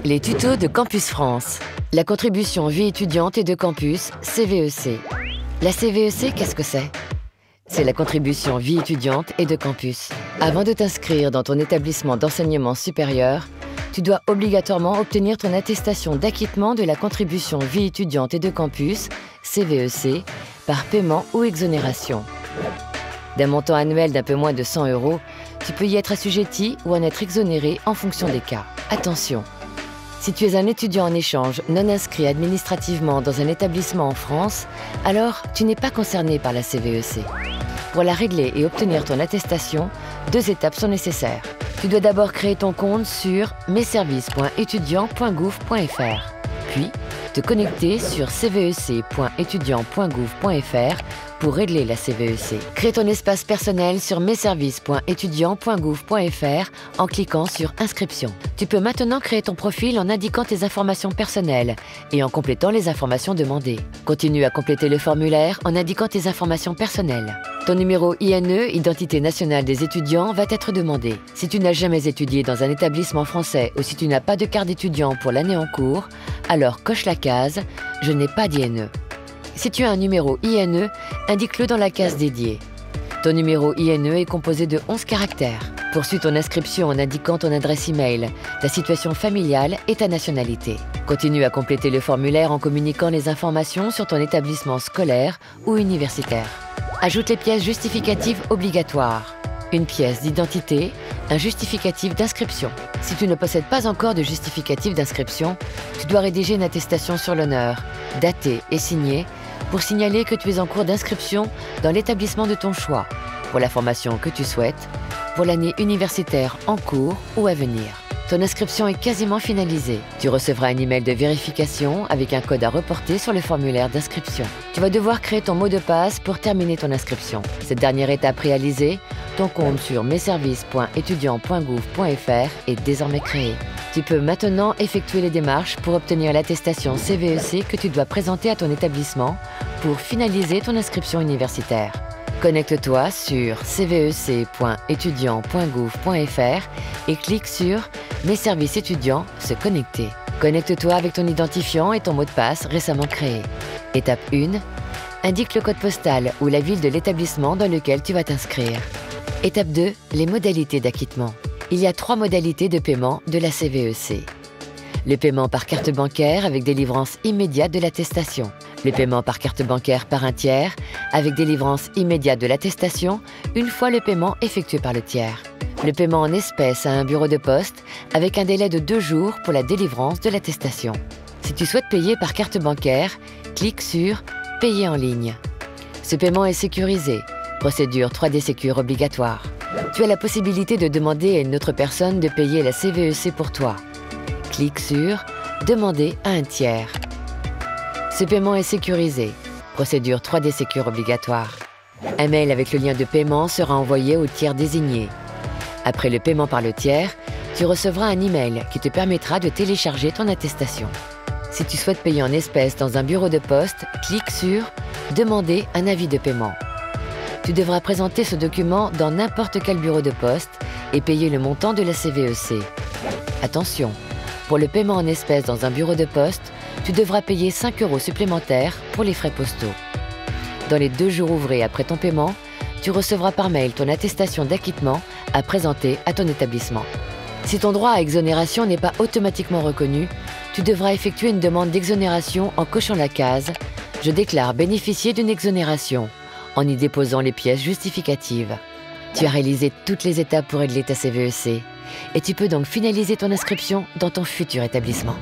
Les tutos de Campus France. La contribution vie étudiante et de campus, CVEC. La CVEC, qu'est-ce que c'est? C'est la contribution vie étudiante et de campus. Avant de t'inscrire dans ton établissement d'enseignement supérieur, tu dois obligatoirement obtenir ton attestation d'acquittement de la contribution vie étudiante et de campus, CVEC, par paiement ou exonération. D'un montant annuel d'un peu moins de 100 €, tu peux y être assujetti ou en être exonéré en fonction des cas. Attention! Si tu es un étudiant en échange non inscrit administrativement dans un établissement en France, alors tu n'es pas concerné par la CVEC. Pour la régler et obtenir ton attestation, 2 étapes sont nécessaires. Tu dois d'abord créer ton compte sur messervices.etudiant.gouv.fr, puis te connecter sur cvec.etudiant.gouv.fr pour régler la CVEC. Crée ton espace personnel sur messervices.etudiant.gouv.fr en cliquant sur Inscription. Tu peux maintenant créer ton profil en indiquant tes informations personnelles et en complétant les informations demandées. Continue à compléter le formulaire en indiquant tes informations personnelles. Ton numéro INE, Identité nationale des étudiants, va être demandé. Si tu n'as jamais étudié dans un établissement français ou si tu n'as pas de carte d'étudiant pour l'année en cours, alors coche la case « Je n'ai pas d'INE ». Si tu as un numéro INE, indique-le dans la case dédiée. Ton numéro INE est composé de 11 caractères. Poursuis ton inscription en indiquant ton adresse email, ta situation familiale et ta nationalité. Continue à compléter le formulaire en communiquant les informations sur ton établissement scolaire ou universitaire. Ajoute les pièces justificatives obligatoires. Une pièce d'identité, un justificatif d'inscription. Si tu ne possèdes pas encore de justificatif d'inscription, tu dois rédiger une attestation sur l'honneur, datée et signée, pour signaler que tu es en cours d'inscription dans l'établissement de ton choix, pour la formation que tu souhaites, pour l'année universitaire en cours ou à venir. Ton inscription est quasiment finalisée. Tu recevras un email de vérification avec un code à reporter sur le formulaire d'inscription. Tu vas devoir créer ton mot de passe pour terminer ton inscription. Cette dernière étape réalisée, ton compte sur messervices.etudiant.gouv.fr est désormais créé. Tu peux maintenant effectuer les démarches pour obtenir l'attestation CVEC que tu dois présenter à ton établissement pour finaliser ton inscription universitaire. Connecte-toi sur cvec.etudiant.gouv.fr et clique sur « Mes services étudiants, se connecter ». Connecte-toi avec ton identifiant et ton mot de passe récemment créé. Étape 1. Indique le code postal ou la ville de l'établissement dans lequel tu vas t'inscrire. Étape 2. Les modalités d'acquittement. Il y a 3 modalités de paiement de la CVEC. Le paiement par carte bancaire avec délivrance immédiate de l'attestation. Le paiement par carte bancaire par un tiers avec délivrance immédiate de l'attestation une fois le paiement effectué par le tiers. Le paiement en espèces à un bureau de poste avec un délai de 2 jours pour la délivrance de l'attestation. Si tu souhaites payer par carte bancaire, clique sur « Payer en ligne ». Ce paiement est sécurisé. Procédure 3D Sécure obligatoire. Tu as la possibilité de demander à une autre personne de payer la CVEC pour toi. Clique sur « Demander à un tiers ». Ce paiement est sécurisé. Procédure 3D Sécure obligatoire. Un mail avec le lien de paiement sera envoyé au tiers désigné. Après le paiement par le tiers, tu recevras un email qui te permettra de télécharger ton attestation. Si tu souhaites payer en espèces dans un bureau de poste, clique sur « Demander un avis de paiement ». Tu devras présenter ce document dans n'importe quel bureau de poste et payer le montant de la CVEC. Attention, pour le paiement en espèces dans un bureau de poste, tu devras payer 5 € supplémentaires pour les frais postaux. Dans les 2 jours ouvrés après ton paiement, tu recevras par mail ton attestation d'acquittement à présenter à ton établissement. Si ton droit à exonération n'est pas automatiquement reconnu, tu devras effectuer une demande d'exonération en cochant la case « Je déclare bénéficier d'une exonération » en y déposant les pièces justificatives. Tu as réalisé toutes les étapes pour régler ta CVEC et tu peux donc finaliser ton inscription dans ton futur établissement.